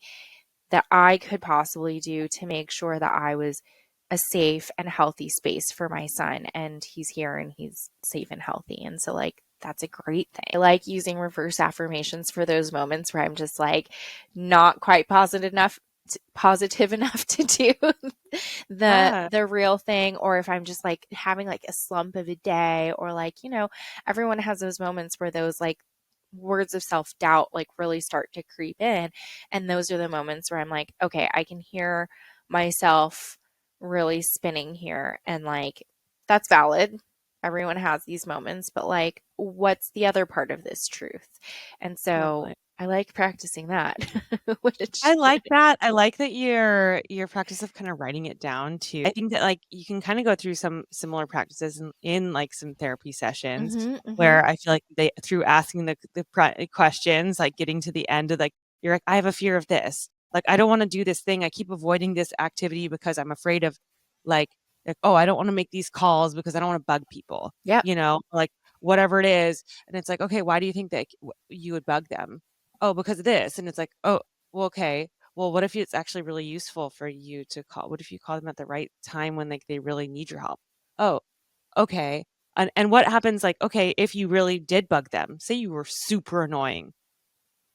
that I could possibly do to make sure that I was a safe and healthy space for my son. And he's here and he's safe and healthy. And so, like, that's a great thing. I like using reverse affirmations for those moments where I'm just like not quite positive enough to do the Yeah. the real thing, or if I'm just like having like a slump of a day, or like, everyone has those moments where those like words of self-doubt like really start to creep in, and those are the moments where I'm like, okay, I can hear myself really spinning here, and like that's valid. Everyone has these moments, but like what's the other part of this truth? And so Totally. I like practicing that. Which I like that. I like that your practice of kind of writing it down too. I think that like you can kind of go through some similar practices in like some therapy sessions mhm, mhm. where I feel like they through asking the questions, like getting to the end of like you're like, I have a fear of this. Like I don't want to do this thing. I keep avoiding this activity because I'm afraid of like oh, I don't want to make these calls because I don't want to bug people, Yep. like whatever it is. And it's like, okay, why do you think that you would bug them? Oh, because of this. And it's like, oh, well, okay. Well, what if it's actually really useful for you to call? What if you call them at the right time when like they really need your help? Oh, okay. And what happens like, okay, if you really did bug them, say you were super annoying,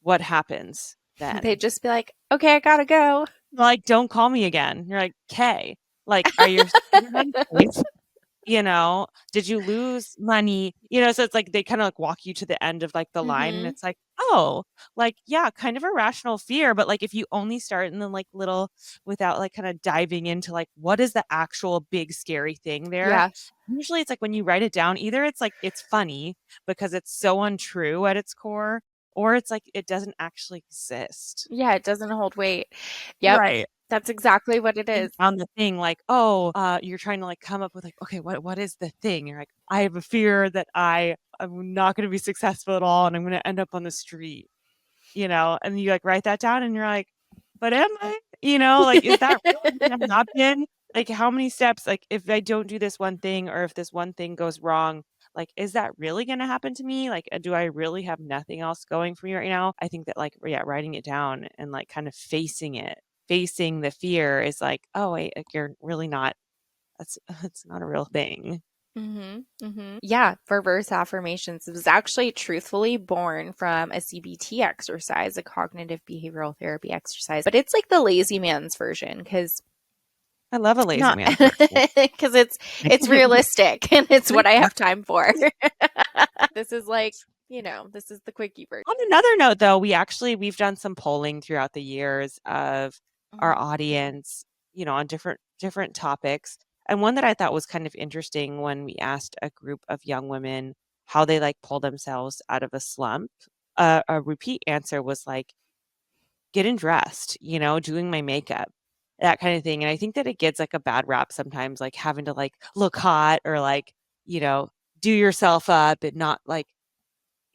what happens They'd then? just be like, okay, I gotta go. Like, don't call me again. You're like, okay. Like, are your points? Did you lose money? So it's like they kind of like walk you to the end of like the line and Mhm. it's like, oh, like, yeah, kind of a rational fear. But like if you only start in the like little without like kind of diving into like what is the actual big scary thing there? Yeah. Usually it's like when you write it down, either it's like it's funny because it's so untrue at its core, or it's like it doesn't actually exist. Yeah, it doesn't hold weight. Yep. Right. That's exactly what it is. On the thing like, oh, you're trying to like come up with like, okay, what is the thing? You're like, I have a fear that I'm not going to be successful at all and I'm going to end up on the street, and you like write that down and you're like, but am I? Like, is that really going to happen? Like, how many steps, like, if I don't do this one thing or if this one thing goes wrong, like, is that really going to happen to me? Like, do I really have nothing else going for me right now? I think that, like, yeah, writing it down and like kind of facing the fear is like, oh, wait, like, you're really not, that's not a real thing. Mhm, mhm. Yeah, reverse affirmations was actually truthfully born from a CBT exercise, a cognitive behavioral therapy exercise, but it's like the lazy man's version because I love a lazy not man version. because it's realistic and it's what I have time for. This is like, this is the quickie version. On another note, though, we've done some polling throughout the years of our Mhm. audience, on different topics. And one that I thought was kind of interesting when we asked a group of young women how they like pull themselves out of a slump, a repeat answer was like getting dressed, doing my makeup, that kind of thing. And I think that it gets like a bad rap sometimes, like having to like look hot or like, you know, do yourself up and not like,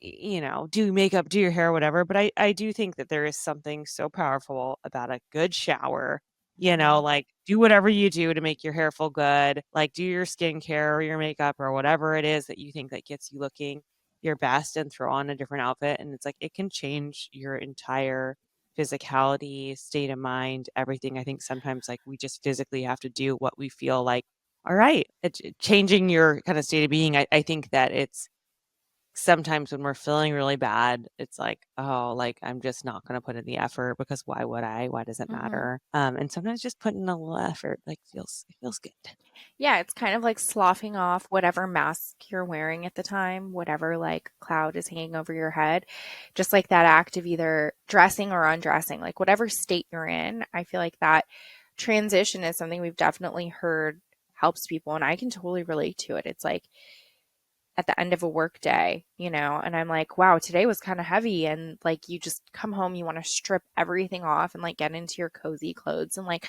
do makeup, do your hair, whatever. But I do think that there is something so powerful about a good shower, Mhm. like do whatever you do to make your hair feel good, like do your skincare or your makeup or whatever it is that you think that gets you looking your best and throw on a different outfit. And it's like it can change your entire physicality, state of mind, everything. I think sometimes like we just physically have to do what we feel like. All right. Changing your kind of state of being. I think that it's sometimes when we're feeling really bad, it's like, oh, like I'm just not going to put in the effort because why would I? Why does it Mhm. matter? And sometimes just putting a little effort like feels good. Yeah, it's kind of like sloughing off whatever mask you're wearing at the time, whatever like cloud is hanging over your head. Just like that act of either dressing or undressing, like whatever state you're in. I feel like that transition is something we've definitely heard helps people, and I can totally relate to it. It's like at the end of a work day, and I'm like, wow, today was kind of heavy. And like, you just come home, you want to strip everything off and like get into your cozy clothes, and like,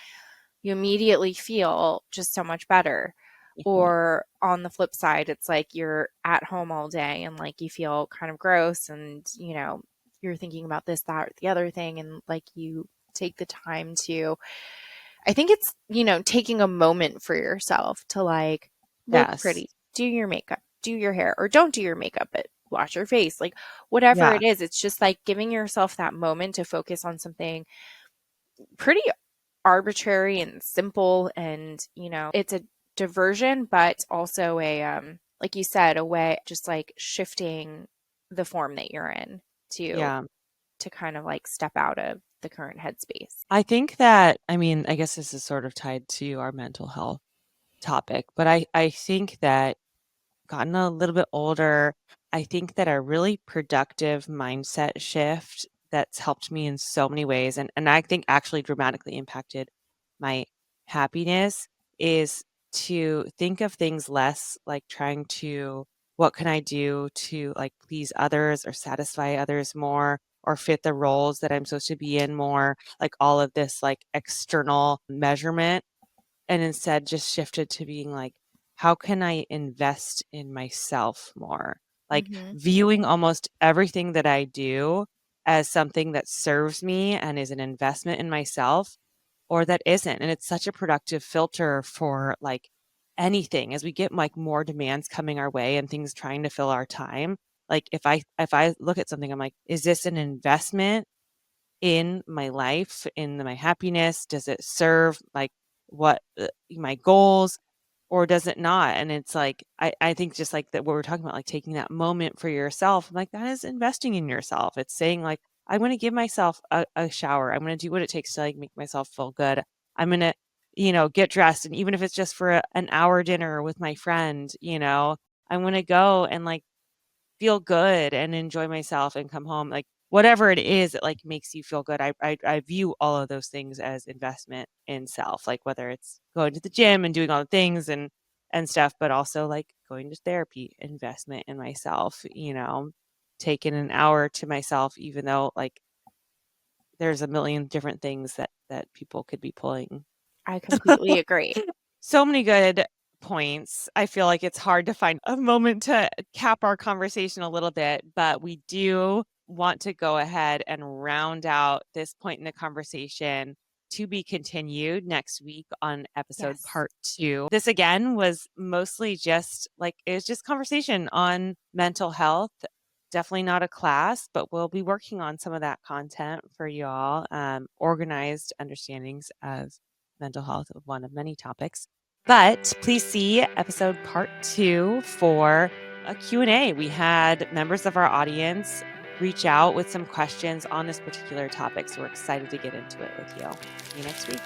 you immediately feel just so much better. Mhm. Or on the flip side, it's like you're at home all day and like you feel kind of gross, and you're thinking about this, that, or the other thing. And like, you take the time to, I think it's, taking a moment for yourself to like look Yes. pretty, do your makeup, do your hair, or don't do your makeup, but wash your face, like whatever Yeah. it is. It's just like giving yourself that moment to focus on something pretty arbitrary and simple. And, it's a diversion, but also a, like you said, a way just like shifting the form that you're in to, Yeah. to kind of like step out of the current headspace. I think that, I mean, I guess this is sort of tied to our mental health topic, but I think that gotten a little bit older, I think that a really productive mindset shift that's helped me in so many ways and I think actually dramatically impacted my happiness is to think of things less like trying to what can I do to like please others or satisfy others more or fit the roles that I'm supposed to be in more, like all of this like external measurement and instead just shifted to being like, how can I invest in myself more? Like Mm-hmm. viewing almost everything that I do as something that serves me and is an investment in myself or that isn't. And it's such a productive filter for like anything as we get like more demands coming our way and things trying to fill our time. Like if I look at something, I'm like, is this an investment in my life, in my happiness? Does it serve like what my goals or does it not? And it's like, I think just like that, what we're talking about, like taking that moment for yourself, I'm like, that is investing in yourself. It's saying like, I'm going to give myself a shower. I'm going to do what it takes to like make myself feel good. I'm going to, get dressed. And even if it's just for an hour dinner with my friend, I'm going to go and like feel good and enjoy myself and come home, like, whatever it is that, like, makes you feel good. I view all of those things as investment in self, like, whether it's going to the gym and doing all the things and stuff, but also, like, going to therapy, investment in myself, taking an hour to myself, even though, like, there's a million different things that people could be pulling. I completely agree. So many good points. I feel like it's hard to find a moment to cap our conversation a little bit, but we do want to go ahead and round out this point in the conversation to be continued next week on episode Yes. part 2. This again was mostly just like it was just conversation on mental health. Definitely not a class, but we'll be working on some of that content for y'all. Organized understandings of mental health, one of many topics. But please see episode part 2 for a Q&A. We had members of our audience reach out with some questions on this particular topic. So we're excited to get into it with you. See you next week.